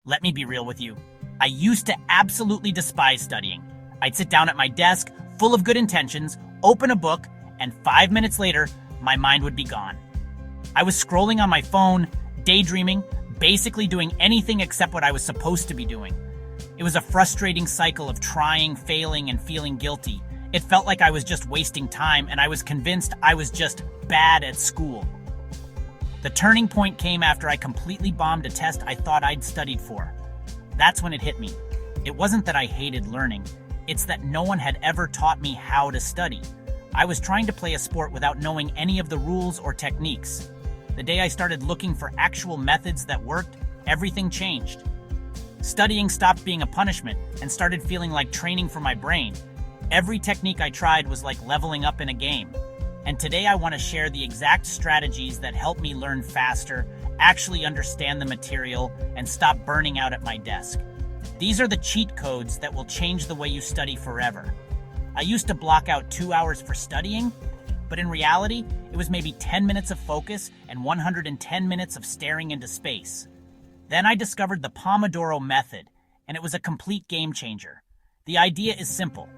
Let me be real with you. I used to absolutely despise studying. I'd sit down at my desk, full of good intentions, open a book, and 5 minutes later, my mind would be gone. I was scrolling on my phone, daydreaming, basically doing anything except what I was supposed to be doing. It was a frustrating cycle of trying, failing, and feeling guilty. It felt like I was just wasting time, and I was convinced I was just bad at school. The turning point came after I completely bombed a test I thought I'd studied for. That's when it hit me. It wasn't that I hated learning. It's that no one had ever taught me how to study. I was trying to play a sport without knowing any of the rules or techniques. The day I started looking for actual methods that worked, everything changed. Studying stopped being a punishment and started feeling like training for my brain. Every technique I tried was like leveling up in a game. And today I want to share the exact strategies that help me learn faster, actually understand the material, and stop burning out at my desk. These are the cheat codes that will change the way you study forever. I used to block out 2 hours for studying, but in reality, it was maybe 10 minutes of focus and 110 minutes of staring into space. Then I discovered the Pomodoro method, and it was a complete game changer. The idea is simple: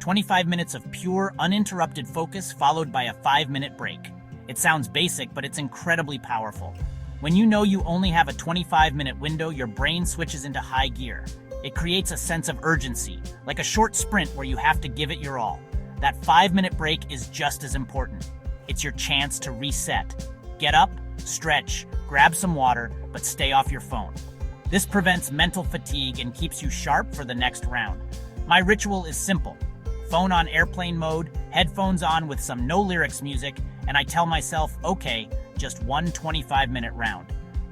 25 minutes of pure, uninterrupted focus followed by a 5-minute break. It sounds basic, but it's incredibly powerful. When you know you only have a 25-minute window, your brain switches into high gear. It creates a sense of urgency, like a short sprint where you have to give it your all. That 5-minute break is just as important. It's your chance to reset. Get up, stretch, grab some water, but stay off your phone. This prevents mental fatigue and keeps you sharp for the next round. My ritual is simple: phone on airplane mode, headphones on with some no lyrics music, and I tell myself, okay, just one 25-minute round.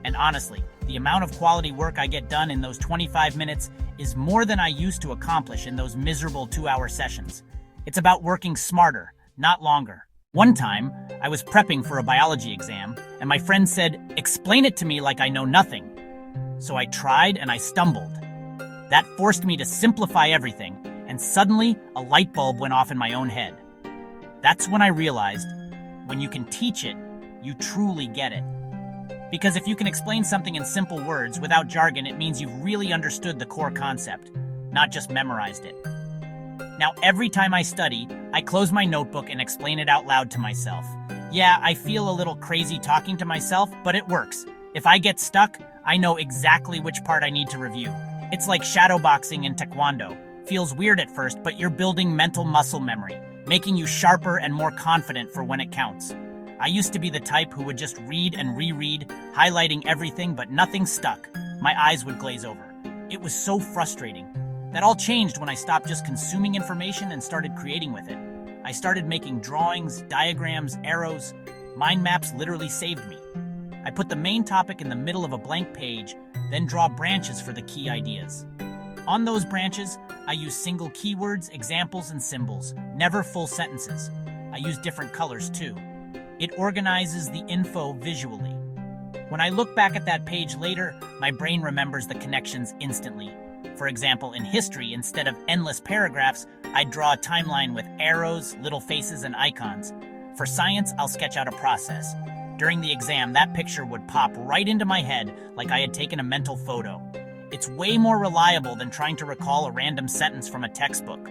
And honestly, the amount of quality work I get done in those 25 minutes is more than I used to accomplish in those miserable 2-hour sessions. It's about working smarter, not longer. One time, I was prepping for a biology exam, and my friend said, "Explain it to me like I know nothing." So I tried and I stumbled. That forced me to simplify everything, and suddenly a light bulb went off in my own head. That's when I realized, when you can teach it, you truly get it. Because if you can explain something in simple words without jargon, it means you've really understood the core concept, not just memorized it. Now, every time I study, I close my notebook and explain it out loud to myself. Yeah, I feel a little crazy talking to myself, but it works. If I get stuck, I know exactly which part I need to review. It's like shadowboxing in Taekwondo. Feels weird at first, but you're building mental muscle memory, making you sharper and more confident for when it counts. I used to be the type who would just read and reread, highlighting everything, but nothing stuck. My eyes would glaze over. It was so frustrating. That all changed when I stopped just consuming information and started creating with it. I started making drawings, diagrams, arrows. Mind maps literally saved me. I put the main topic in the middle of a blank page, then draw branches for the key ideas. On those branches, I use single keywords, examples, and symbols, never full sentences. I use different colors too. It organizes the info visually. When I look back at that page later, my brain remembers the connections instantly. For example, in history, instead of endless paragraphs, I'd draw a timeline with arrows, little faces, and icons. For science, I'll sketch out a process. During the exam, that picture would pop right into my head like I had taken a mental photo. It's way more reliable than trying to recall a random sentence from a textbook.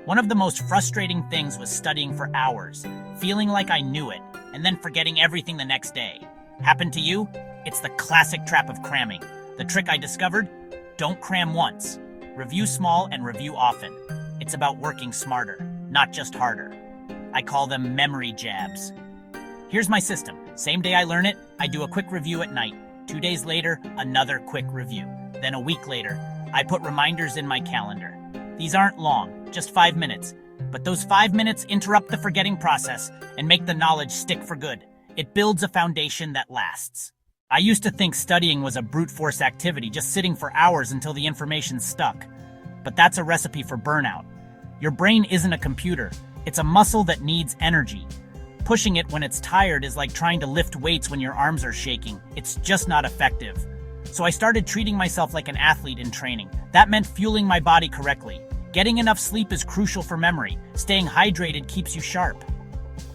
One of the most frustrating things was studying for hours, feeling like I knew it, and then forgetting everything the next day. Happened to you? It's the classic trap of cramming. The trick I discovered? Don't cram once. Review small and review often. It's about working smarter, not just harder. I call them memory jabs. Here's my system. Same day I learn it, I do a quick review at night. 2 days later, another quick review. Then a week later, I put reminders in my calendar. These aren't long, just 5 minutes. But those 5 minutes interrupt the forgetting process and make the knowledge stick for good. It builds a foundation that lasts. I used to think studying was a brute force activity, just sitting for hours until the information stuck. But that's a recipe for burnout. Your brain isn't a computer. It's a muscle that needs energy. Pushing it when it's tired is like trying to lift weights when your arms are shaking. It's just not effective. So I started treating myself like an athlete in training. That meant fueling my body correctly. Getting enough sleep is crucial for memory. Staying hydrated keeps you sharp.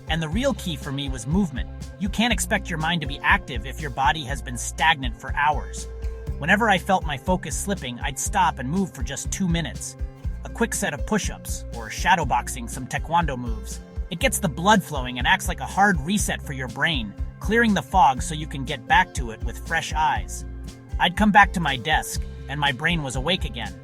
And the real key for me was movement. You can't expect your mind to be active if your body has been stagnant for hours. Whenever I felt my focus slipping, I'd stop and move for just 2 minutes. A quick set of push-ups, or shadowboxing some taekwondo moves. It gets the blood flowing and acts like a hard reset for your brain, clearing the fog so you can get back to it with fresh eyes. I'd come back to my desk, and my brain was awake again.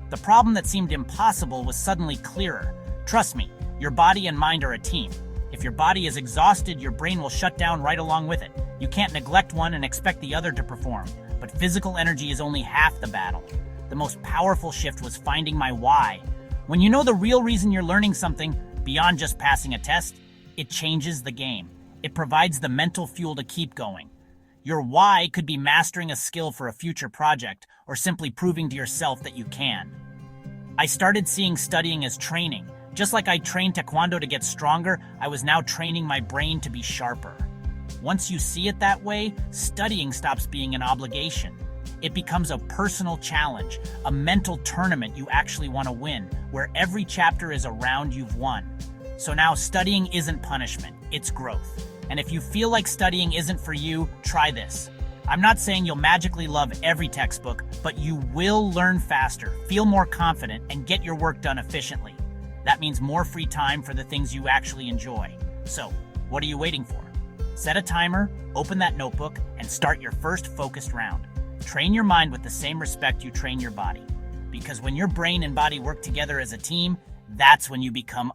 The problem that seemed impossible was suddenly clearer. Trust me, your body and mind are a team. If your body is exhausted, your brain will shut down right along with it. You can't neglect one and expect the other to perform. But physical energy is only half the battle. The most powerful shift was finding my why. When you know the real reason you're learning something, beyond just passing a test, it changes the game. It provides the mental fuel to keep going. Your why could be mastering a skill for a future project, or simply proving to yourself that you can. I started seeing studying as training. Just like I trained taekwondo to get stronger, I was now training my brain to be sharper. Once you see it that way, studying stops being an obligation. It becomes a personal challenge, a mental tournament you actually want to win, where every chapter is a round you've won. So now studying isn't punishment, it's growth. And if you feel like studying isn't for you, try this. I'm not saying you'll magically love every textbook, but you will learn faster, feel more confident, and get your work done efficiently. That means more free time for the things you actually enjoy. So, what are you waiting for? Set a timer, open that notebook, and start your first focused round. Train your mind with the same respect you train your body. Because when your brain and body work together as a team, that's when you become